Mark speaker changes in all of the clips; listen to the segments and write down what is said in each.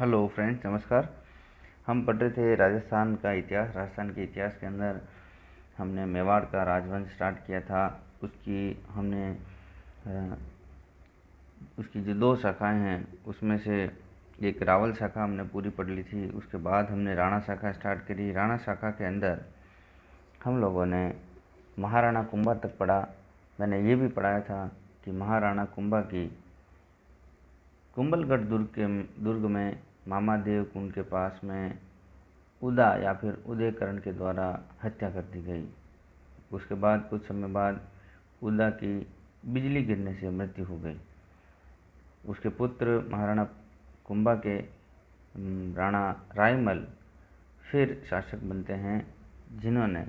Speaker 1: Hello friends, नमस्कार। हम पढ़ रहे थे राजस्थान का इतिहास। राजस्थान के इतिहास के अंदर हमने मेवाड़ का राजवंश स्टार्ट किया था। उसकी जो दो शाखाएं हैं उसमें से एक रावल शाखा हमने पूरी पढ़ ली थी। उसके बाद हमने राणा शाखा स्टार्ट करी। राणा शाखा के अंदर हम लोगों ने महाराणा कुंभा तक पढ़ा। मैंने ये भी पढ़ाया था कि महाराणा कुंभा की कुंभलगढ़ दुर्ग में मामा देव कुंड के पास में उदा या फिर उदयकरण के द्वारा हत्या कर दी गई। उसके बाद कुछ समय बाद उदा की बिजली गिरने से मृत्यु हो गई। उसके पुत्र महाराणा कुंभा के राणा रायमल फिर शासक बनते हैं, जिन्होंने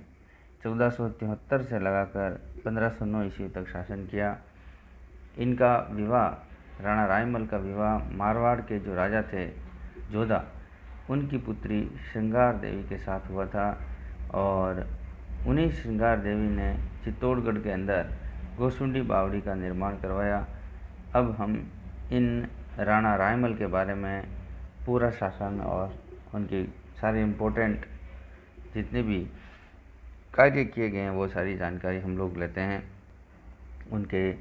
Speaker 1: 1473 से लगाकर 1509 ईस्वी तक शासन किया। इनका विवाह, राणा रायमल का विवाह मारवाड़ के जो राजा थे जोधा, उनकी पुत्री श्रृंगार देवी के साथ हुआ था और उन्हीं श्रृंगार देवी ने चित्तौड़गढ़ के अंदर गोसुंडी बावड़ी का निर्माण करवाया। अब हम इन राणा रायमल के बारे में पूरा शासन और उनकी सारे इम्पोर्टेंट जितने भी कार्य किए गए हैं वो सारी जानकारी हम लोग लेते हैं। उनके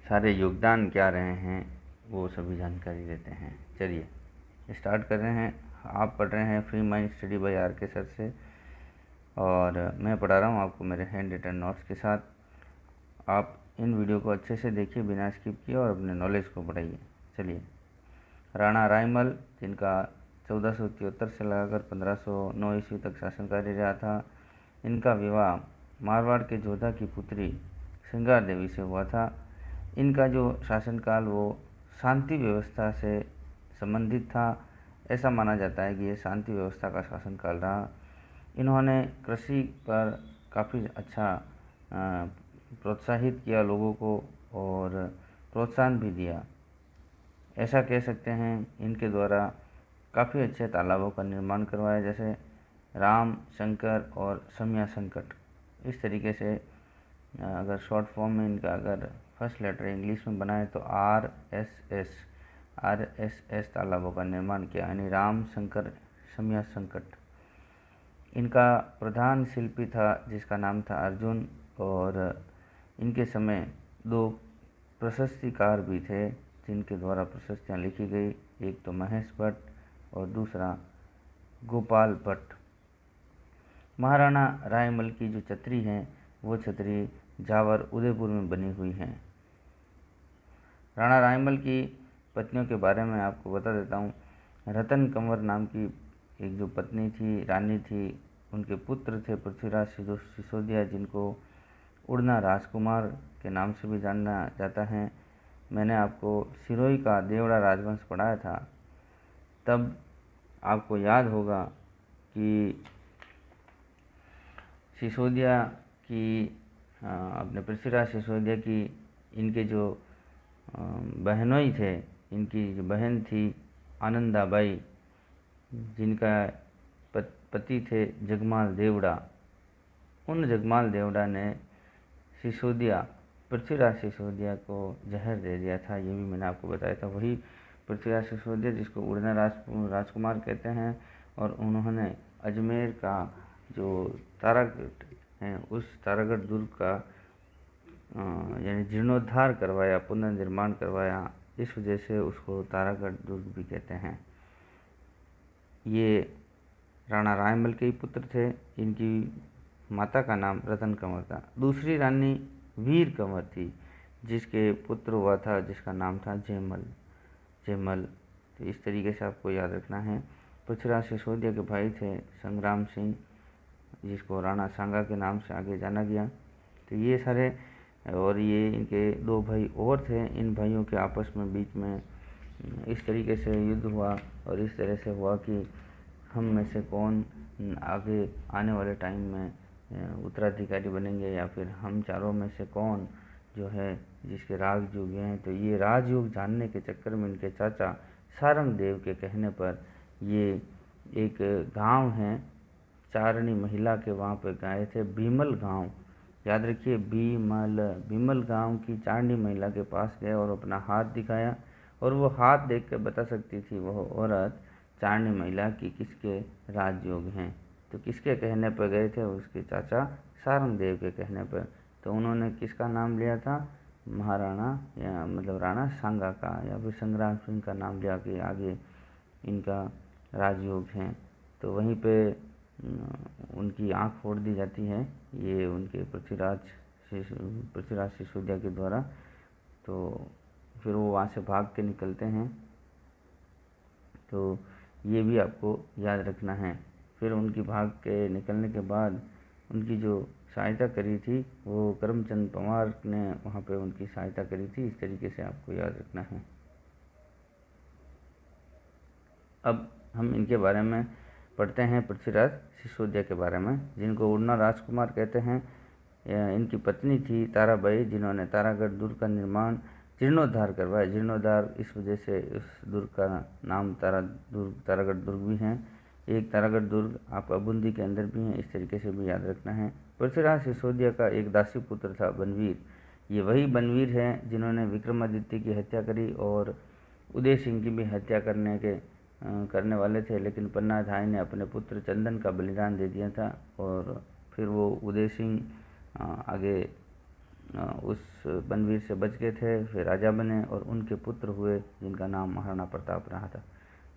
Speaker 1: सारे योगदान क्या रहे हैं वो सभी जानकारी देते हैं। चलिए स्टार्ट कर रहे हैं। आप पढ़ रहे हैं free mind study by R K sir से और मैं पढ़ा रहा हूँ आपको मेरे हैंड रिटन नोट्स के साथ। आप इन वीडियो को अच्छे से देखिए बिना स्किप किए और अपने नॉलेज को बढ़ाइए। चलिए, राणा रायमल, जिनका 1473 से लगाकर 1509 ईस्वी तक शासन कार्य रहा था, इनका विवाह मारवाड़ के जोधा की पुत्री श्रृंगार देवी से हुआ था। इनका जो शासनकाल वो शांति व्यवस्था से संबंधित था। ऐसा माना जाता है कि ये शांति व्यवस्था का शासनकाल रहा। इन्होंने कृषि पर काफ़ी अच्छा प्रोत्साहित किया लोगों को और प्रोत्साहन भी दिया। ऐसा कह सकते हैं इनके द्वारा काफ़ी अच्छे तालाबों का निर्माण करवाया, जैसे राम, शंकर और समया संकट। इस तरीके से अगर शॉर्ट फॉर्म में इनका अगर फर्स्ट लेटर इंग्लिश में बनाए तो RSS तालाबों का निर्माण किया, यानी राम, शंकर, समया संकट। इनका प्रधान शिल्पी था जिसका नाम था अर्जुन, और इनके समय दो प्रशस्तिकार भी थे जिनके द्वारा प्रशस्तियाँ लिखी गई। एक तो महेश भट्ट और दूसरा गोपाल भट्ट। महाराणा रायमल की जो छतरी हैं वो छतरी जावर उदयपुर में बनी हुई हैं। राणा रायमल की पत्नियों के बारे में आपको बता देता हूँ। रतन कंवर नाम की एक जो पत्नी थी, रानी थी, उनके पुत्र थे पृथ्वीराज सिसोदिया, जिनको उड़ना राजकुमार के नाम से भी जाना जाता है। मैंने आपको सिरोही का देवड़ा राजवंश पढ़ाया था, तब आपको याद होगा कि सिसोदिया की अपने पृथ्वीराज सिसोदिया की इनके जो बहनोई थे, इनकी जो बहन थी आनंदाबाई, जिनका पति थे जगमाल देवड़ा, उन जगमाल देवड़ा ने पृथ्वीराज सिसोदिया को जहर दे दिया था। ये भी मैंने आपको बताया था। वही पृथ्वीराज सिसोदिया जिसको उड़ना राजकुमार कहते हैं, और उन्होंने अजमेर का जो तारागढ़ है उस तारागढ़ दुर्ग का यानी जीर्णोद्धार करवाया, पुनर्निर्माण करवाया। इस वजह से उसको तारागढ़ दुर्ग भी कहते हैं। ये राणा रायमल के ही पुत्र थे। इनकी माता का नाम रतन कंवर था। दूसरी रानी वीर कंवर थी जिसके पुत्र हुआ था, जिसका नाम था जयमल। तो इस तरीके से आपको याद रखना है। पृथ्वीराज सिसोदिया के भाई थे संग्राम सिंह, जिसको राणा सांगा के नाम से आगे जाना गया। तो ये सारे, और ये इनके दो भाई और थे। इन भाइयों के आपस में बीच में इस तरीके से युद्ध हुआ और इस तरह से हुआ कि हम में से कौन आगे आने वाले टाइम में उत्तराधिकारी बनेंगे, या फिर हम चारों में से कौन जो है जिसके राजयोग हैं। तो ये राजयोग जानने के चक्कर में इनके चाचा सारंग देव के कहने पर ये एक गांव है चारणी महिला के, वहाँ पे गए थे भीमल गांव। याद रखिए, भीमल गांव की चारणी महिला के पास गए और अपना हाथ दिखाया, और वो हाथ देख कर बता सकती थी वह औरत चारणी महिला कि किसके राजयोग हैं। तो किसके कहने पर गए थे? उसके चाचा सारंग देव के कहने पर। तो उन्होंने किसका नाम लिया था? महाराणा या मतलब राणा सांगा का या फिर संग्राम सिंह का नाम लिया कि आगे इनका राजयोग है। तो वहीं पे उनकी आंख फोड़ दी जाती है, ये उनके पृथ्वीराज सिसोदिया के द्वारा। तो फिर वो वहाँ से भाग के निकलते हैं। तो ये भी आपको याद रखना है। फिर उनकी भाग के निकलने के बाद उनकी जो सहायता करी थी वो करमचंद पवार ने वहाँ पे उनकी सहायता करी थी। इस तरीके से आपको याद रखना है। अब हम इनके बारे में पढ़ते हैं, पृथ्वीराज सिसोदिया के बारे में, जिनको उड़ना राजकुमार कहते हैं। इनकी पत्नी थी ताराबाई, जिन्होंने तारागढ़ दुर्ग का निर्माण जीर्णोद्धार करवाया। जीर्णोद्धार इस वजह से उस दुर्ग का नाम तारागढ़ दुर्ग भी है। एक तारागढ़ दुर्ग आपका बूंदी के अंदर भी है, इस तरीके से भी याद रखना है। पृथ्वीराज सिसोदिया का एक दासी पुत्र था बनवीर। ये वही बनवीर है जिन्होंने विक्रमादित्य की हत्या करी और उदय सिंह की भी हत्या करने वाले थे, लेकिन पन्ना धाई ने अपने पुत्र चंदन का बलिदान दे दिया था और फिर वो उदय सिंह आगे उस बनवीर से बच गए थे, फिर राजा बने और उनके पुत्र हुए जिनका नाम महाराणा प्रताप रहा था।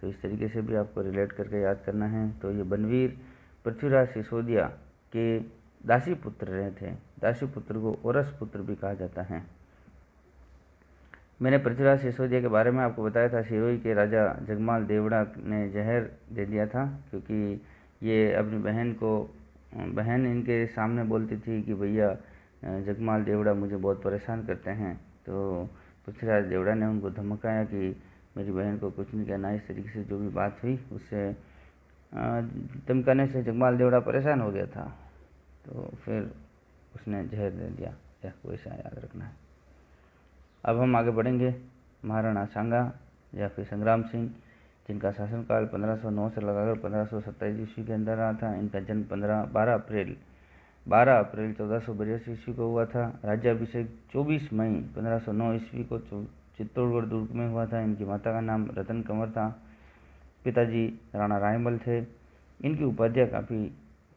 Speaker 1: तो इस तरीके से भी आपको रिलेट करके याद करना है। तो ये बनवीर पृथ्वीराज सिसोदिया के दासी पुत्र रहे थे। दासी पुत्र को औरस पुत्र भी कहा जाता है। मैंने पृथ्वीराज सिसोदिया के बारे में आपको बताया था। सिरोही के राजा जगमाल देवड़ा ने जहर दे दिया था, क्योंकि ये अपनी बहन इनके सामने बोलती थी कि भैया जगमाल देवड़ा मुझे बहुत परेशान करते हैं। तो पृथ्वीराज देवड़ा ने उनको धमकाया कि मेरी बहन को कुछ नहीं कहना। इस तरीके से जो भी बात हुई उससे धमकाने से जगमाल देवड़ा परेशान हो गया था, तो फिर उसने जहर दे दिया। आपको ऐसा याद रखना है। अब हम आगे बढ़ेंगे। महाराणा सांगा या फिर संग्राम सिंह, जिनका शासनकाल 1509 से लगाकर 1527 ईस्वी के अंदर रहा था। इनका जन्म 12 अप्रैल 1482 ईस्वी को हुआ था। राज्याभिषेक 24 मई 1509 ईस्वी को चित्तौड़गढ़ दुर्ग में हुआ था। इनकी माता का नाम रतन कंवर था। पिताजी राणा रायमल थे। इनकी उपाधियाँ काफ़ी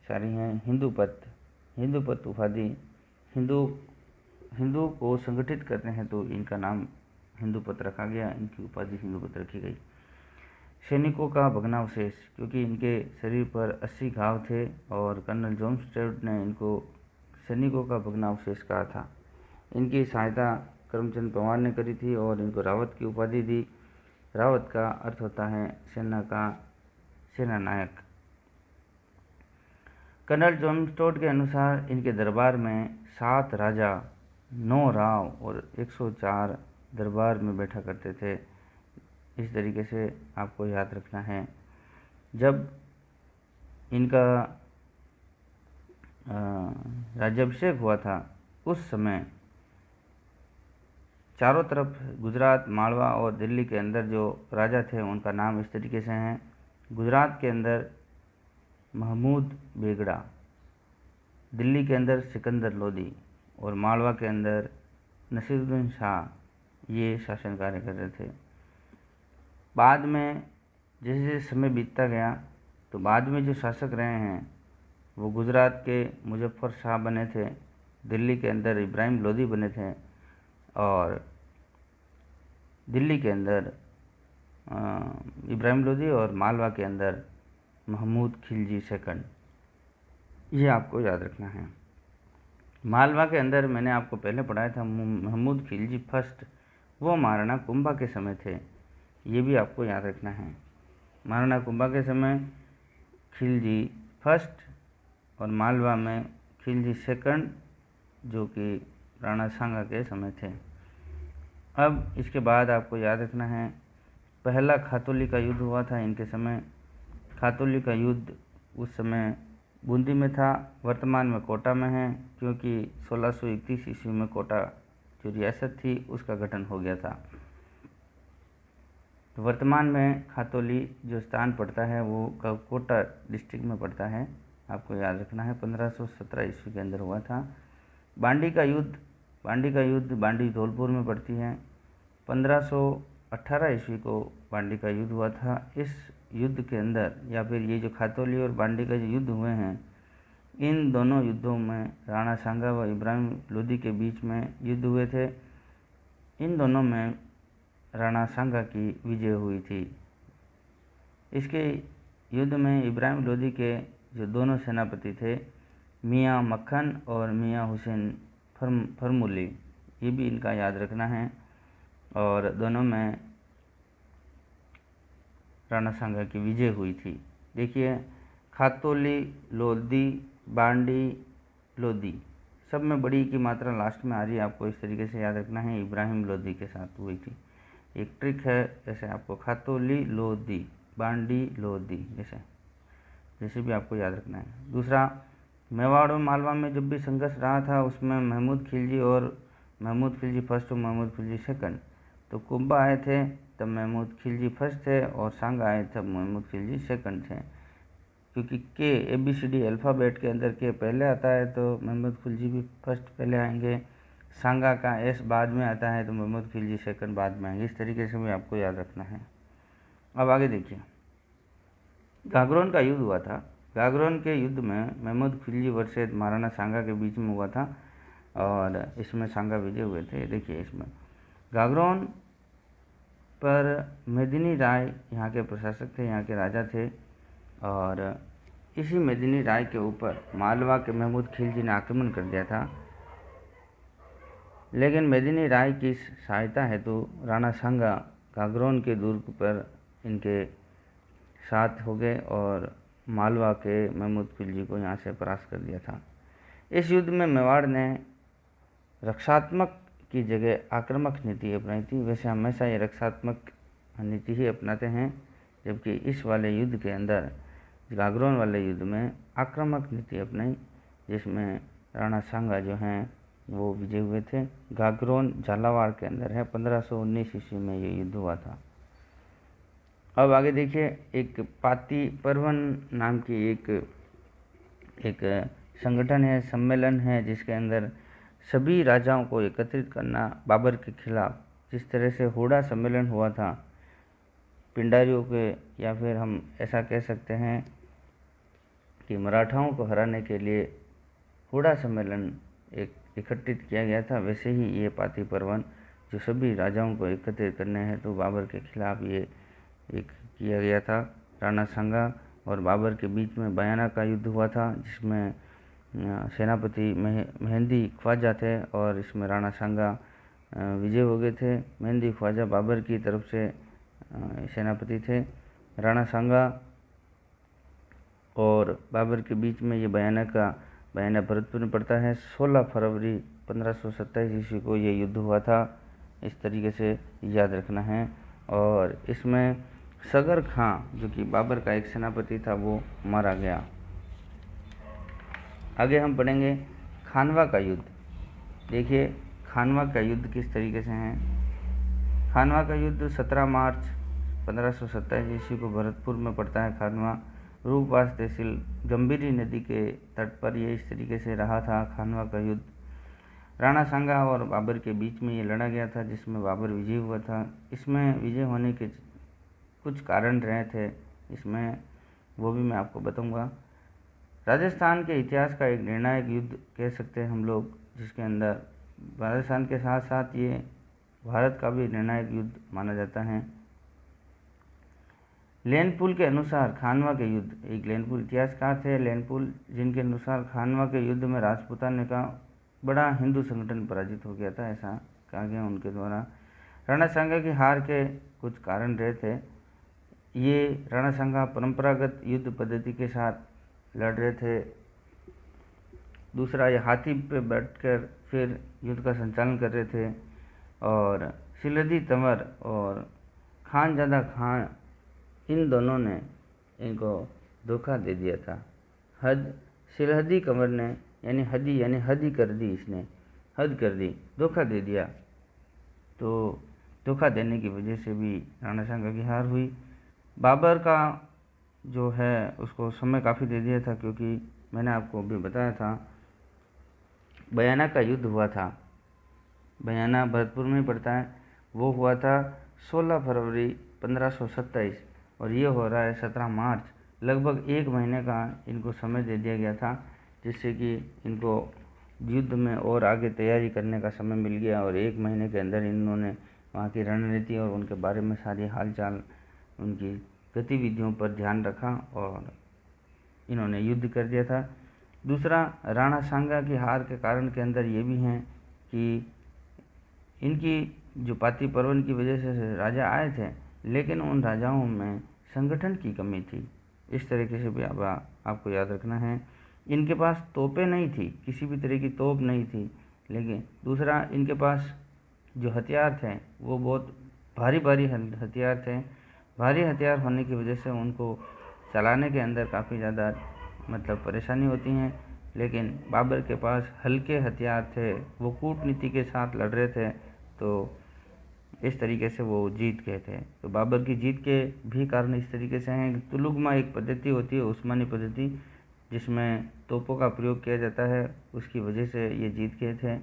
Speaker 1: सारी हैं। हिंदूपत उपाधि, हिंदू को संगठित करते हैं तो इनका नाम हिंदूपत रखा गया। इनकी उपाधि हिंदूपत रखी गई। सैनिकों का भग्नावशेष, क्योंकि इनके शरीर पर 80 घाव थे और कर्नल जॉन स्टुअर्ट ने इनको सैनिकों का भग्नावशेष कहा था। इनकी सहायता करमचंद पवार ने करी थी और इनको रावत की उपाधि दी। रावत का अर्थ होता है सेना का सेनानायक। कर्नल जॉन स्टुअर्ट के अनुसार इनके दरबार में 7 राजा, 9 राव और 104 दरबार में बैठा करते थे। इस तरीके से आपको याद रखना है। जब इनका राज्याभिषेक हुआ था उस समय चारों तरफ गुजरात, मालवा और दिल्ली के अंदर जो राजा थे उनका नाम इस तरीके से हैं। गुजरात के अंदर महमूद बेगड़ा, दिल्ली के अंदर सिकंदर लोदी और मालवा के अंदर नसीरुद्दीन शाह, ये शासन कार्य कर रहे थे। बाद में जैसे जैसे समय बीतता गया तो बाद में जो शासक रहे हैं वो गुजरात के मुजफ्फर शाह बने थे, दिल्ली के अंदर इब्राहिम लोदी बने थे और दिल्ली के अंदर इब्राहिम लोदी और मालवा के अंदर महमूद खिलजी सेकंड। ये आपको याद रखना है। मालवा के अंदर मैंने आपको पहले पढ़ाया था महमूद खिलजी फर्स्ट, वो महाराणा कुंभा के समय थे। ये भी आपको याद रखना है। महाराणा कुंभा के समय खिलजी फर्स्ट और मालवा में खिलजी सेकंड, जो कि राणा सांगा के समय थे। अब इसके बाद आपको याद रखना है, पहला खातौली का युद्ध हुआ था इनके समय। खातौली का युद्ध उस समय बूंदी में था, वर्तमान में कोटा में है, क्योंकि 1631 ईस्वी में कोटा जो रियासत थी उसका गठन हो गया था। तो वर्तमान में खातौली जो स्थान पड़ता है वो कोटा डिस्ट्रिक्ट में पड़ता है, आपको याद रखना है। 1517 ईस्वी के अंदर हुआ था। बांडी का युद्ध बांडी धौलपुर में पड़ती है। 1500 18 ईस्वी को बांडी का युद्ध हुआ था। इस युद्ध के अंदर या फिर ये जो खातौली और बांडी का जो युद्ध हुए हैं, इन दोनों युद्धों में राणा सांगा व इब्राहिम लोदी के बीच में युद्ध हुए थे। इन दोनों में राणा सांगा की विजय हुई थी। इसके युद्ध में इब्राहिम लोदी के जो दोनों सेनापति थे, मियाँ मक्खन और मियाँ हुसैन फरमुली, ये भी इनका याद रखना है, और दोनों में राणा सांगा की विजय हुई थी। देखिए, खातौली, लोदी, बांडी, लोदी, सब में बड़ी की मात्रा लास्ट में आ रही है, आपको इस तरीके से याद रखना है। इब्राहिम लोदी के साथ हुई थी। एक ट्रिक है, जैसे आपको खातौली, लोदी, बांडी, लोदी, जैसे भी आपको याद रखना है। दूसरा, मेवाड़ और मालवा में जब भी संघर्ष रहा था, उसमें महमूद खिलजी फर्स्ट और महमूद खिलजी सेकंड, तो कुंभा आए थे तब महमूद खिलजी फर्स्ट थे और सांगा आए तब महमूद खिलजी सेकंड थे। क्योंकि के ABCD अल्फ़ाबेट के अंदर के पहले आता है तो महमूद खिलजी भी फर्स्ट पहले आएंगे, सांगा का S बाद में आता है तो महमूद खिलजी सेकंड बाद में आएंगे। इस तरीके से भी आपको याद रखना है। अब आगे देखिए, गागरोन का युद्ध हुआ था। गागरोन के युद्ध में महमूद खिलजी वर्सेस महाराणा सांगा के बीच में हुआ था और इसमें सांगा विजय हुए थे। देखिए, इसमें गागरोन पर मेदिनी राय यहाँ के प्रशासक थे, यहाँ के राजा थे, और इसी मेदिनी राय के ऊपर मालवा के महमूद खिलजी ने आक्रमण कर दिया था। लेकिन मेदिनी राय की सहायता हेतु राणा सांगा गागरोन के दुर्ग पर इनके साथ हो गए और मालवा के महमूद खिलजी को यहाँ से परास्त कर दिया था। इस युद्ध में मेवाड़ ने रक्षात्मक की जगह आक्रामक नीति अपनाई थी। वैसे हमेशा ये रक्षात्मक नीति ही अपनाते हैं, जबकि इस वाले युद्ध के अंदर, गागरोन वाले युद्ध में आक्रामक नीति अपनाई, जिसमें राणा सांगा जो हैं वो विजय हुए थे। गागरोन झालावाड़ के अंदर है, 1519 ईस्वी में ये युद्ध हुआ था। अब आगे देखिए, एक पाती परवन नाम की एक संगठन है, सम्मेलन है, जिसके अंदर सभी राजाओं को एकत्रित करना बाबर के खिलाफ, जिस तरह से हुड़ा सम्मेलन हुआ था पिंडारियों के, या फिर हम ऐसा कह सकते हैं कि मराठाओं को हराने के लिए हुड़ा सम्मेलन एक एकत्रित किया गया था, वैसे ही ये पाती परवन जो सभी राजाओं को एकत्रित करने हैं तो बाबर के खिलाफ ये एक किया गया था। राणा सांगा और बाबर के बीच में बयाना का युद्ध हुआ था, जिसमें सेनापति मेहंदी ख्वाजा थे और इसमें राणा सांगा विजय हो गए थे। मेहंदी ख्वाजा बाबर की तरफ से सेनापति थे। राणा सांगा और बाबर के बीच में ये बयाना भरतपुर में पड़ता है। 16 फरवरी 1527 ईस्वी को ये युद्ध हुआ था। इस तरीके से याद रखना है। और इसमें सगर खां जो कि बाबर का एक सेनापति था वो मारा गया। आगे हम पढ़ेंगे खानवा का युद्ध। देखिए, खानवा का युद्ध किस तरीके से है। खानवा का युद्ध 17 मार्च 1527 ईस्वी को भरतपुर में पड़ता है। खानवा रूपवास तहसील गंभीरी नदी के तट पर ये इस तरीके से रहा था। खानवा का युद्ध राणा सांगा और बाबर के बीच में ये लड़ा गया था, जिसमें बाबर विजय हुआ था। इसमें विजय होने के कुछ कारण रहे थे, इसमें वो भी मैं आपको बताऊंगा। राजस्थान के इतिहास का एक निर्णायक युद्ध कह सकते हैं हम लोग, जिसके अंदर राजस्थान के साथ साथ ये भारत का भी निर्णायक युद्ध माना जाता है। लेनपुल के अनुसार खानवा के युद्ध, एक लेनपुल इतिहासकार थे लेनपुल, जिनके अनुसार खानवा के युद्ध में राजपूताना का बड़ा हिंदू संगठन पराजित हो गया था, ऐसा कहा गया उनके द्वारा। राणा सांगा की हार के कुछ कारण रहे थे। ये राणा सांगा परंपरागत युद्ध पद्धति के साथ लड़ रहे थे। दूसरा, ये हाथी पे बैठकर फिर युद्ध का संचालन कर रहे थे। और सिलहदी तंवर और खानजादा खान, इन दोनों ने इनको धोखा दे दिया था। सिलहदी कंवर ने यानी हदी कर दी, इसने हद कर दी, धोखा दे दिया। तो धोखा देने की वजह से भी राणा सांगा की हार हुई। बाबर का जो है उसको समय काफ़ी दे दिया था, क्योंकि मैंने आपको अभी बताया था बयाना का युद्ध हुआ था। बयाना भरतपुर में पड़ता है। वो हुआ था 16 फरवरी 1527 और ये हो रहा है 17 मार्च। लगभग 1 महीने का इनको समय दे दिया गया था, जिससे कि इनको युद्ध में और आगे तैयारी करने का समय मिल गया और 1 महीने के अंदर इन्होंने वहाँ की रणनीति और उनके बारे में सारी हालचाल, उनकी गतिविधियों पर ध्यान रखा और इन्होंने युद्ध कर दिया था। दूसरा, राणा सांगा की हार के कारण के अंदर ये भी हैं कि इनकी जो पाती पर्वन की वजह से राजा आए थे, लेकिन उन राजाओं में संगठन की कमी थी। इस तरीके से भी आपको याद रखना है। इनके पास तोपें नहीं थी, किसी भी तरह की तोप नहीं थी। लेकिन दूसरा, इनके पास जो हथियार थे वो बहुत भारी भारी हथियार थे। भारी हथियार होने की वजह से उनको चलाने के अंदर काफ़ी ज़्यादा परेशानी होती हैं। लेकिन बाबर के पास हल्के हथियार थे, वो कूटनीति के साथ लड़ रहे थे, तो इस तरीके से वो जीत गए थे। तो बाबर की जीत के भी कारण इस तरीके से हैं। तुलुगमा एक पद्धति होती है, उस्मानी पद्धति, जिसमें तोपों का प्रयोग किया जाता है, उसकी वजह से ये जीत गए थे।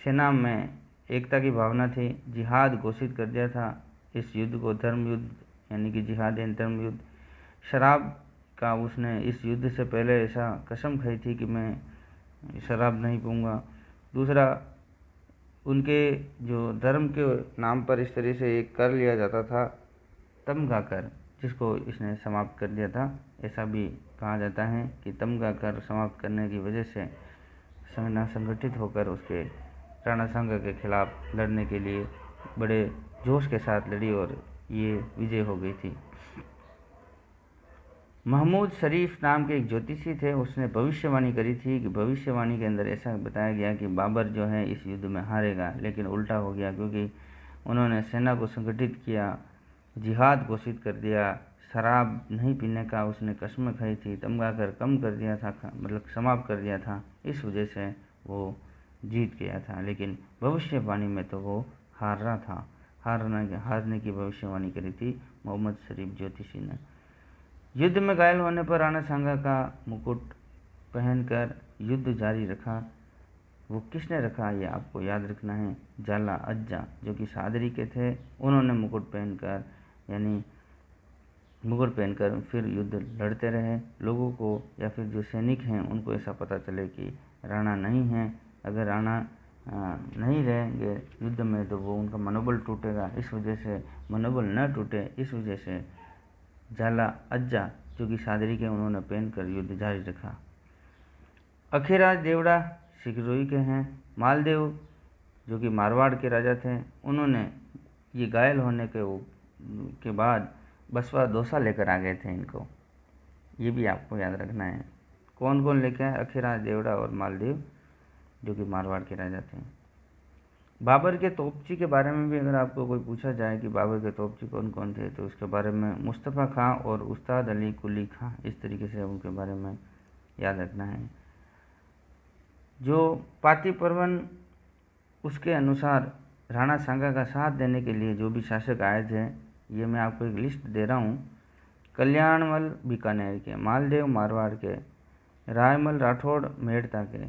Speaker 1: सेना में एकता की भावना थी, जिहाद घोषित कर दिया था इस युद्ध को, धर्म युद्ध यानी कि जिहाद एंड धर्म युद्ध। शराब का उसने इस युद्ध से पहले ऐसा कसम खाई थी कि मैं शराब नहीं पीऊँगा। दूसरा, उनके जो धर्म के नाम पर इस तरह से एक कर लिया जाता था तमगा कर, जिसको इसने समाप्त कर दिया था। ऐसा भी कहा जाता है कि तमगा कर समाप्त करने की वजह से सेना संगठित होकर उसके राणा सांगा के खिलाफ लड़ने के लिए बड़े जोश के साथ लड़ी और ये विजय हो गई थी। महमूद शरीफ नाम के एक ज्योतिषी थे, उसने भविष्यवाणी करी थी कि भविष्यवाणी के अंदर ऐसा बताया गया कि बाबर जो है इस युद्ध में हारेगा, लेकिन उल्टा हो गया, क्योंकि उन्होंने सेना को संगठित किया, जिहाद घोषित कर दिया, शराब नहीं पीने का उसने कसम खाई थी, तमगा कर कम कर दिया था, समाप्त कर दिया था। इस वजह से वो जीत गया था। लेकिन भविष्यवाणी में तो वो हार रहा था। हारने की भविष्यवाणी करी थी मोहम्मद शरीफ ज्योतिषी ने। युद्ध में घायल होने पर राणा सांगा का मुकुट पहनकर युद्ध जारी रखा। वो किसने रखा, ये आपको याद रखना है। जाला अज्जा, जो कि सादरी के थे, उन्होंने मुकुट पहनकर फिर युद्ध लड़ते रहे। लोगों को या फिर जो सैनिक हैं उनको ऐसा पता चले कि राणा नहीं है। अगर राणा नहीं रहेंगे युद्ध में तो वो उनका मनोबल टूटेगा। इस वजह से मनोबल न टूटे, इस वजह से जाला अज्जा, जो कि सादरी के, उन्होंने पहनकर युद्ध जारी रखा। अखीराज देवड़ा सिकरोही के हैं। मालदेव, जो कि मारवाड़ के राजा थे, उन्होंने ये घायल होने के बाद बसवा दौसा लेकर आ गए थे इनको। ये भी आपको याद रखना है। कौन कौन लेके आए? अखीराज देवड़ा और मालदेव, जो कि मारवाड़ के राजा थे। बाबर के तोपची के बारे में भी अगर आपको कोई पूछा जाए कि बाबर के तोपची कौन कौन थे, तो उसके बारे में मुस्तफ़ा खां और उस्ताद अली कुली खां, इस तरीके से उनके बारे में याद रखना है। जो पाती परवन, उसके अनुसार राणा सांगा का साथ देने के लिए जो भी शासक आए थे, ये मैं आपको एक लिस्ट दे रहा हूँ। कल्याणमल बीकानेर के, मालदेव मारवाड़ के, रायमल राठौड़ मेड़ता के,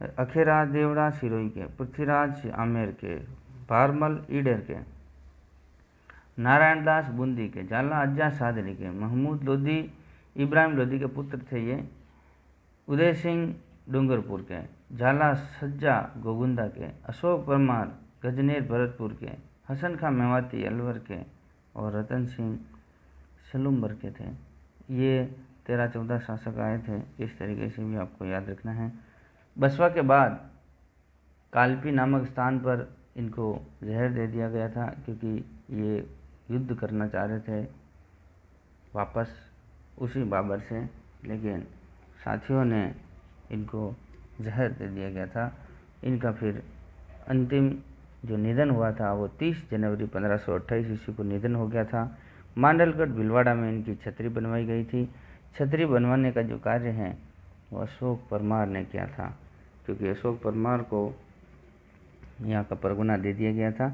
Speaker 1: अखीराज देवड़ा सिरोही के, पृथ्वीराज आमेर के, भारमल ईडर के, नारायण दास बूंदी के, जाला अज्जा सादरी के, महमूद लोधी इब्राहिम लोधी के पुत्र थे ये, उदय सिंह डूंगरपुर के, झाला सज्जा गोगुंदा के, अशोक परमार गजनेर भरतपुर के, हसन खां मेवाती अलवर के और रतन सिंह सलूम्बर के थे। ये 13-14 शासक आए थे। इस तरीके से भी आपको याद रखना है। बसवा के बाद कालपी नामक स्थान पर इनको जहर दे दिया गया था, क्योंकि ये युद्ध करना चाह रहे थे वापस उसी बाबर से, लेकिन साथियों ने इनको जहर दे दिया गया था। इनका फिर अंतिम जो निधन हुआ था वो 30 जनवरी 1528 ईस्वी को निधन हो गया था। मांडलगढ़ भिलवाड़ा में इनकी छतरी बनवाई गई थी। छतरी बनवाने का जो कार्य है वो अशोक परमार ने किया था, क्योंकि अशोक परमार को यहाँ का परगना दे दिया गया था।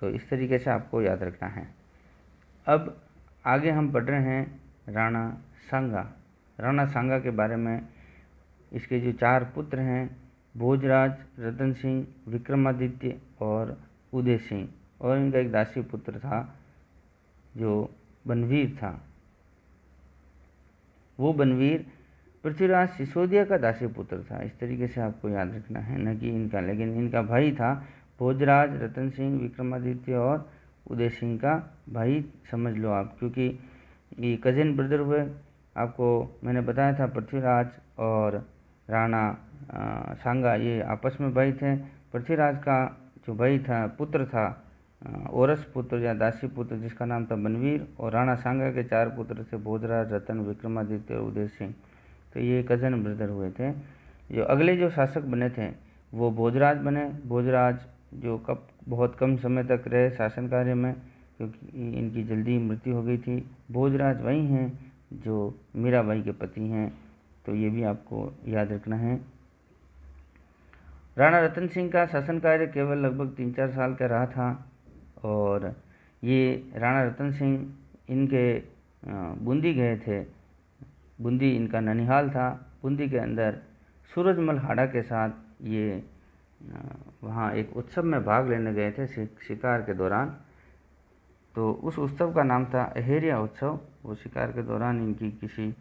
Speaker 1: तो इस तरीके से आपको याद रखना है। अब आगे हम पढ़ रहे हैं राणा सांगा। राणा सांगा के बारे में, इसके जो 4 पुत्र हैं, भोजराज, रतन सिंह, विक्रमादित्य और उदय सिंह, और इनका एक दासी पुत्र था जो बनवीर था। वो बनवीर पृथ्वीराज सिसोदिया का दासी पुत्र था। इस तरीके से आपको याद रखना है, न कि इनका, लेकिन इनका भाई था भोजराज, रतन सिंह, विक्रमादित्य और उदय सिंह का भाई समझ लो आप, क्योंकि ये कजिन ब्रदर हुए। आपको मैंने बताया था पृथ्वीराज और राणा सांगा ये आपस में भाई थे। पृथ्वीराज का जो भाई था, पुत्र था, औरस पुत्र या दासी पुत्र, जिसका नाम था बनवीर, और राणा सांगा के 4 पुत्र थे, भोजराज, रतन, विक्रमादित्य और उदय सिंह। तो ये कज़न ब्रदर हुए थे। जो अगले जो शासक बने थे वो भोजराज बने। भोजराज जो बहुत कम समय तक रहे शासन कार्य में, क्योंकि इनकी जल्दी मृत्यु हो गई थी। भोजराज वही हैं जो मीराबाई के पति हैं, तो ये भी आपको याद रखना है। राणा रतन सिंह का शासन कार्य केवल लगभग 3-4 साल का रहा था, और ये राणा रतन सिंह इनके बूंदी गए थे। बूंदी इनका ननिहाल था। बूंदी के अंदर सूरजमल हाड़ा के साथ ये वहाँ एक उत्सव में भाग लेने गए थे शिकार के दौरान। तो उस उत्सव का नाम था अहेरिया उत्सव। वो शिकार के दौरान इनकी किसी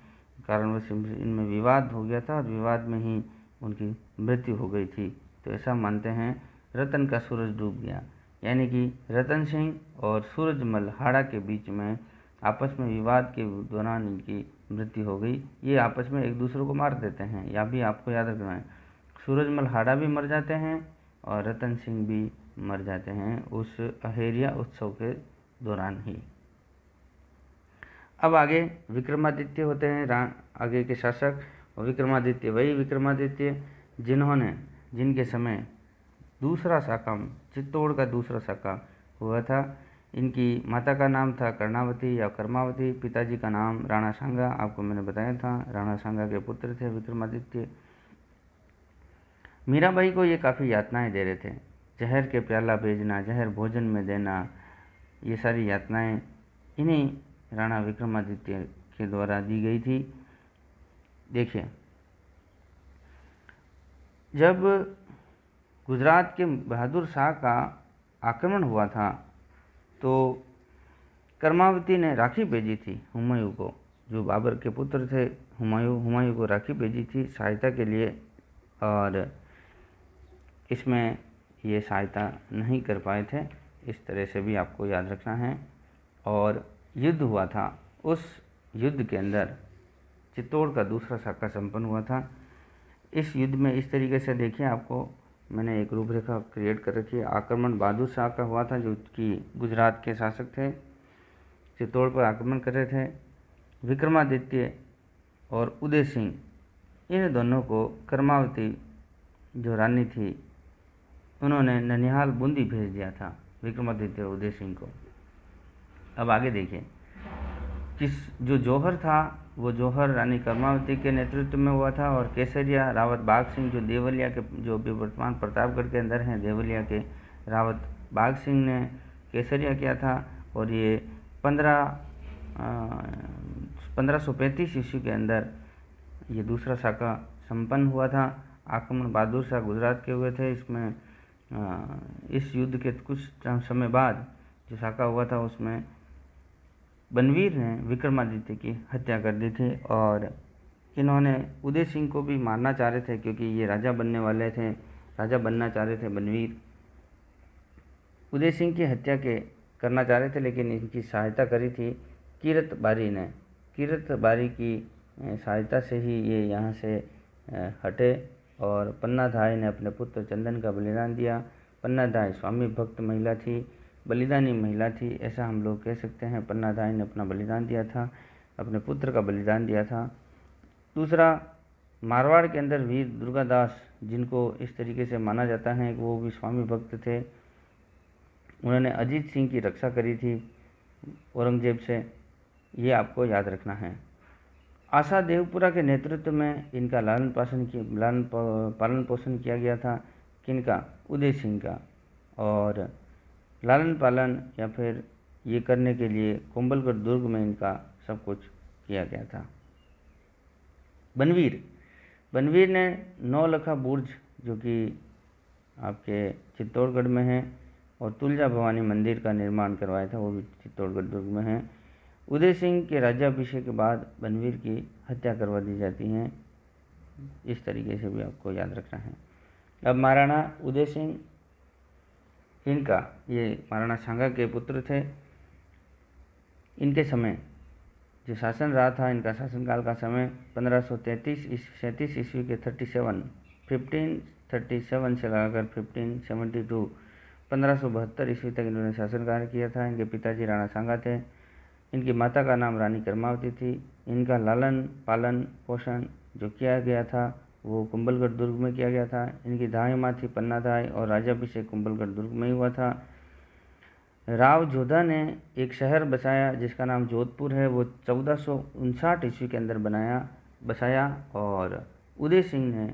Speaker 1: कारणवश इनमें विवाद हो गया था, और विवाद में ही उनकी मृत्यु हो गई थी। तो ऐसा मानते हैं रतन का सूरज डूब गया, यानी कि रतन सिंह और सूरजमल हाड़ा के बीच में आपस में विवाद के दौरान इनकी मृत्यु हो गई। ये आपस में एक दूसरे को मार देते हैं, या भी आपको याद रखना है। सूरजमल हाड़ा भी मर जाते हैं और रतन सिंह भी मर जाते हैं उस अहेरिया उत्सव के दौरान ही। अब आगे विक्रमादित्य होते हैं आगे के शासक। और विक्रमादित्य वही विक्रमादित्य जिनके समय दूसरा साका, चित्तौड़ का दूसरा साका हुआ था। इनकी माता का नाम था कर्णावती या कर्मावती। पिताजी का नाम राणा सांगा, आपको मैंने बताया था। राणा सांगा के पुत्र थे विक्रमादित्य। मीराबाई को ये काफ़ी यातनाएं दे रहे थे। जहर के प्याला भेजना, जहर भोजन में देना, ये सारी यातनाएं इन्हीं राणा विक्रमादित्य के द्वारा दी गई थी। देखिए, जब गुजरात के बहादुर शाह का आक्रमण हुआ था तो कर्मावती ने राखी भेजी थी हुमायूं को, जो बाबर के पुत्र थे। हुमायूं को राखी भेजी थी सहायता के लिए, और इसमें ये सहायता नहीं कर पाए थे। इस तरह से भी आपको याद रखना है। और युद्ध हुआ था, उस युद्ध के अंदर चित्तौड़ का दूसरा साका संपन्न हुआ था। इस युद्ध में इस तरीके से देखिए, आपको मैंने एक रूपरेखा क्रिएट कर रखी है। आक्रमण बहादुर शाह का हुआ था, जो कि गुजरात के शासक थे, चित्तौड़ पर आक्रमण कर रहे थे। विक्रमादित्य और उदय सिंह, इन दोनों को कर्मावती जो रानी थी, उन्होंने ननिहाल बूंदी भेज दिया था विक्रमादित्य और उदय सिंह को। अब आगे देखिए, जो जौहर था वो जौहर रानी कर्मावती के नेतृत्व में हुआ था, और केसरिया रावत बाघ सिंह, जो देवलिया के, जो भी वर्तमान प्रतापगढ़ के अंदर हैं, देवलिया के रावत बाघ सिंह ने केसरिया किया था। और ये 1535 ईस्वी के अंदर ये दूसरा साका संपन्न हुआ था। आक्रमण बहादुर शाह गुजरात के हुए थे। इसमें इस युद्ध के कुछ समय बाद जो साका हुआ था उसमें बनवीर ने विक्रमादित्य की हत्या कर दी थी, और इन्होंने उदय सिंह को भी मारना चाह रहे थे, क्योंकि ये राजा बनने वाले थे, राजा बनना चाह रहे थे बनवीर। उदय सिंह की हत्या करना चाह रहे थे, लेकिन इनकी सहायता करी थी कीरत बारी ने। कीरत बारी की सहायता से ही ये यहाँ से हटे, और पन्नाधाय ने अपने पुत्र चंदन का बलिदान दिया। पन्नाधाय स्वामी भक्त महिला थी, बलिदानी महिला थी, ऐसा हम लोग कह सकते हैं। पन्नाधाय ने अपना बलिदान दिया था, अपने पुत्र का बलिदान दिया था। दूसरा, मारवाड़ के अंदर वीर दुर्गादास, जिनको इस तरीके से माना जाता है कि वो भी स्वामी भक्त थे, उन्होंने अजीत सिंह की रक्षा करी थी औरंगजेब से, ये आपको याद रखना है। आशा देवपुरा के नेतृत्व में इनका लालन पालन पोषण किया गया था। किनका? उदय सिंह का। और लालन पालन या फिर ये करने के लिए कोंबलगढ़ दुर्ग में इनका सब कुछ किया गया था। बनवीर ने नौलखा बुर्ज, जो कि आपके चित्तौड़गढ़ में है, और तुलजा भवानी मंदिर का निर्माण करवाया था, वो भी चित्तौड़गढ़ दुर्ग में है। उदय सिंह के राज्याभिषेक के बाद बनवीर की हत्या करवा दी जाती है। इस तरीके से भी आपको याद रखना है। अब महाराणा उदय सिंह, इनका, ये महाराणा सांगा के पुत्र थे। इनके समय जो शासन रहा था, इनका शासनकाल का समय 1537 ईस्वी के 1537 से लगाकर 1572 1572 ईस्वी तक इन्होंने शासन कार्य किया था। इनके पिताजी राणा सांगा थे। इनकी माता का नाम रानी कर्मावती थी। इनका लालन पालन पोषण जो किया गया था वो कुंभलगढ़ दुर्ग में किया गया था। इनकी दाई माँ थी पन्नादाई और राज्याभिषेक कुंभलगढ़ दुर्ग में ही हुआ था। राव जोधा ने एक शहर बसाया जिसका नाम जोधपुर है, वो 1459 ईस्वी के अंदर बसाया। और उदय सिंह ने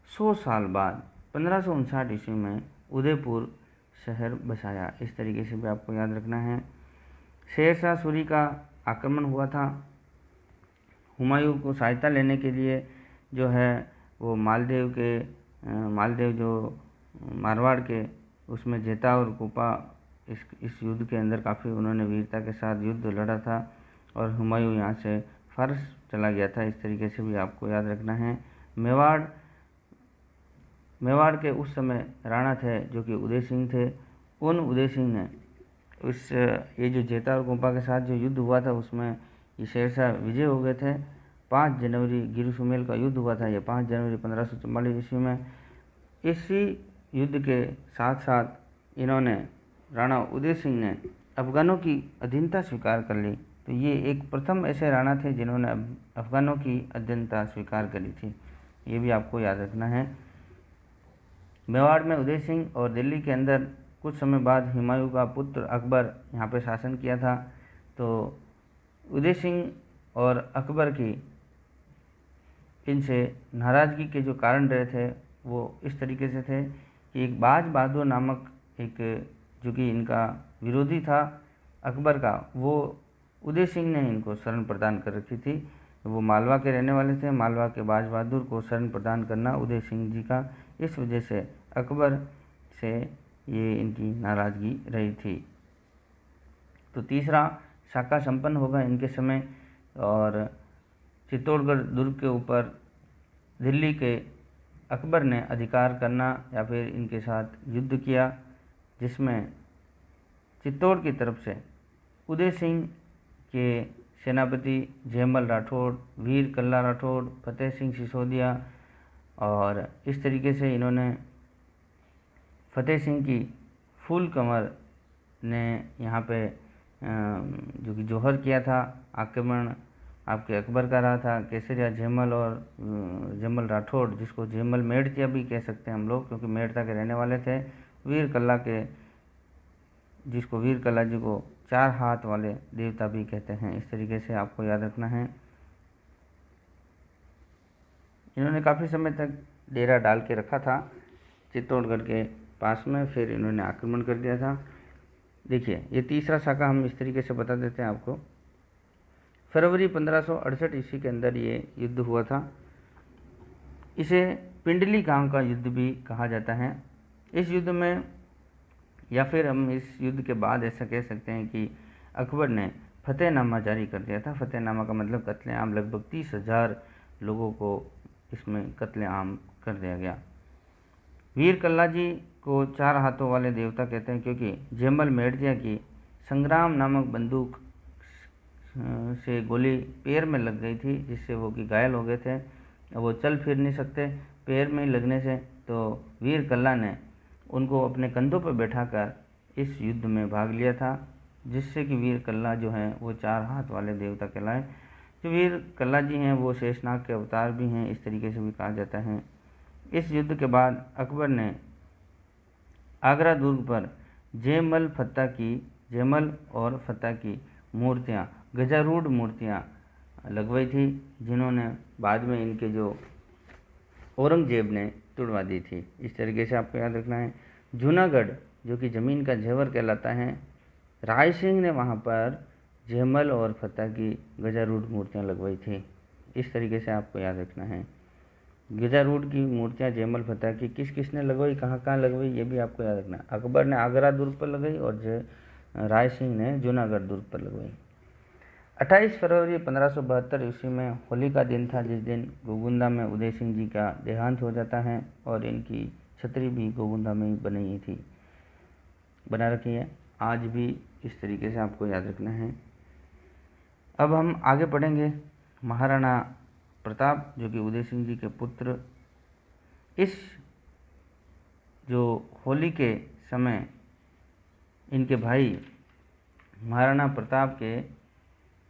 Speaker 1: 100 साल बाद 1559 ईस्वी में उदयपुर शहर बसाया। इस तरीके से भी आपको याद रखना है। शेरशाह सूरी का आक्रमण हुआ था। हुमायूं को सहायता लेने के लिए जो है वो मालदेव जो मारवाड़ के उसमें जेता और कोपा इस युद्ध के अंदर काफ़ी उन्होंने वीरता के साथ युद्ध लड़ा था और हुमायूं यहाँ से फारस चला गया था। इस तरीके से भी आपको याद रखना है। मेवाड़ के उस समय राणा थे जो कि उदय सिंह थे। उन उदय सिंह ने ये जो जेता और कोपा के साथ जो युद्ध हुआ था उसमें ये शेरशाह विजय हो गए थे। 5 जनवरी गिर सुमेल का युद्ध हुआ था, ये 5 जनवरी 1544 ईस्वी में। इसी युद्ध के साथ साथ इन्होंने, राणा उदय सिंह ने अफगानों की अधीनता स्वीकार कर ली। तो ये एक प्रथम ऐसे राणा थे जिन्होंने अफगानों की अधीनता स्वीकार करी थी। ये भी आपको याद रखना है। मेवाड़ में उदय सिंह और दिल्ली के अंदर कुछ समय बाद हुमायूं का पुत्र अकबर यहाँ पे शासन किया था। तो उदय सिंह और अकबर की इनसे नाराज़गी के जो कारण रहे थे वो इस तरीके से थे कि एक बाज बहादुर नामक एक जो कि इनका विरोधी था अकबर का, वो उदय सिंह ने इनको शरण प्रदान कर रखी थी। वो मालवा के रहने वाले थे। मालवा के बाज बहादुर को शरण प्रदान करना उदय सिंह जी का, इस वजह से अकबर से ये इनकी नाराज़गी रही थी। तो तीसरा शाका संपन्न होगा इनके समय। और चित्तौड़गढ़ दुर्ग के ऊपर दिल्ली के अकबर ने अधिकार करना या फिर इनके साथ युद्ध किया, जिसमें चित्तौड़ की तरफ से उदय सिंह के सेनापति जयमल राठौड़, वीर कल्ला राठौड़, फतेह सिंह सिसोदिया, और इस तरीके से इन्होंने फतेह सिंह की फूल कमर ने यहाँ पे जो कि जौहर किया था, आक्रमण आपके अकबर का रहा था। केसरिया जयमल और जयमल राठौड़, जिसको जयमल मेड़तिया भी कह सकते हैं हम लोग क्योंकि मेड़ता के रहने वाले थे। वीर कल्ला के, जिसको वीर कल्ला जी को 4 हाथ वाले देवता भी कहते हैं। इस तरीके से आपको याद रखना है। इन्होंने काफ़ी समय तक डेरा डाल के रखा था चित्तौड़गढ़ के पास में, फिर इन्होंने आक्रमण कर दिया था। देखिए ये तीसरा शाखा हम इस तरीके से बता देते हैं आपको। फरवरी 1568 ईस्वी के अंदर ये युद्ध हुआ था। इसे पिंडली गांव का युद्ध भी कहा जाता है। इस युद्ध में, या फिर हम इस युद्ध के बाद ऐसा कह सकते हैं कि अकबर ने फतेहनामा जारी कर दिया था। फतेहनामा का मतलब कत्लेआम, लगभग 30,000 लोगों को इसमें कत्लेआम कर दिया गया। वीर कल्ला जी को 4 हाथों वाले देवता कहते हैं क्योंकि जयमल मेड़तिया की संग्राम नामक बंदूक से गोली पैर में लग गई थी, जिससे वो कि घायल हो गए थे। वो चल फिर नहीं सकते पैर में लगने से। तो वीर कल्ला ने उनको अपने कंधों पर बैठाकर इस युद्ध में भाग लिया था, जिससे कि वीर कल्ला जो हैं वो 4 हाथ वाले देवता कहलाए। जो वीर कल्ला जी हैं वो शेषनाग के अवतार भी हैं, इस तरीके से भी कहा जाता है। इस युद्ध के बाद अकबर ने आगरा दुर्ग पर जयमल और फत्ता की मूर्तियाँ, गजारूढ़ मूर्तियाँ लगवाई थी, जिन्होंने बाद में इनके जो औरंगजेब ने तुड़वा दी थी। इस तरीके से आपको याद रखना है। जूनागढ़ जो कि ज़मीन का जेवर कहलाता है, राय सिंह ने वहाँ पर जयमल और फत्ता की गजारूढ़ मूर्तियाँ लगवाई थी। इस तरीके से आपको याद रखना है। गिजारूड की मूर्तियाँ जयमल फतेह की किस किसने लगवाई, कहाँ कहाँ लगवाई, ये भी आपको याद रखना है। अकबर ने आगरा दुर्ग पर लगाई और राय सिंह ने जूनागढ़ दुर्ग पर लगवाई। 28 फरवरी 1572 ईस्वी में होली का दिन था, जिस दिन गोगुंदा में उदय सिंह जी का देहांत हो जाता है और इनकी छतरी भी गोगुंदा में ही बनी थी, बना रखी है। आज भी इस तरीके से आपको याद रखना है। अब हम आगे पढ़ेंगे महाराणा प्रताप, जो कि उदय सिंह जी के पुत्र। इस जो होली के समय इनके भाई महाराणा प्रताप के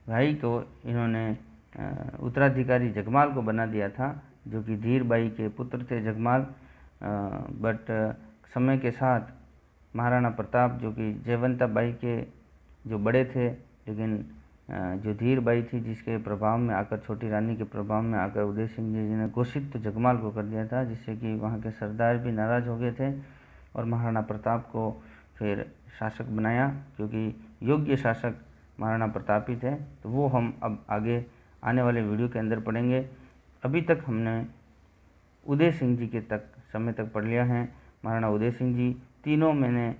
Speaker 1: भाई को इन्होंने उत्तराधिकारी जगमाल को बना दिया था, जो कि धीर बाई के पुत्र थे जगमाल। बट समय के साथ महाराणा प्रताप, जो कि जयवंता बाई के जो बड़े थे, लेकिन जो धीर बाई थी जिसके प्रभाव में आकर, छोटी रानी के प्रभाव में आकर उदय सिंह जी ने घोषित तो जगमाल को कर दिया था, जिससे कि वहाँ के सरदार भी नाराज़ हो गए थे और महाराणा प्रताप को फिर शासक बनाया, क्योंकि योग्य शासक महाराणा प्रताप ही थे। तो वो हम अब आगे आने वाले वीडियो के अंदर पढ़ेंगे। अभी तक हमने उदय सिंह जी के समय तक पढ़ लिया है। महाराणा उदय सिंह जी तीनों मैंने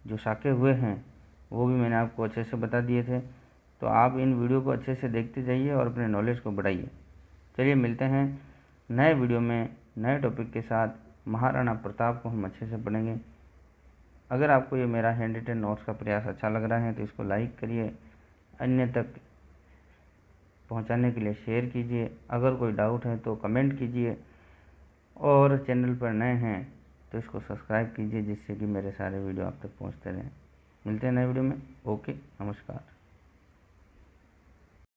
Speaker 1: जो साके हुए हैं वो भी मैंने आपको अच्छे से बता दिए थे। तो आप इन वीडियो को अच्छे से देखते जाइए और अपने नॉलेज को बढ़ाइए। चलिए मिलते हैं नए वीडियो में नए टॉपिक के साथ। महाराणा प्रताप को हम अच्छे से पढ़ेंगे। अगर आपको ये मेरा हैंड रिटन नोट्स का प्रयास अच्छा लग रहा है तो इसको लाइक करिए, अन्य तक पहुंचाने के लिए शेयर कीजिए। अगर कोई डाउट है तो कमेंट कीजिए और चैनल पर नए हैं तो इसको सब्सक्राइब कीजिए, जिससे कि मेरे सारे वीडियो आप तक पहुंचते रहें। मिलते हैं नए वीडियो में। ओके, नमस्कार।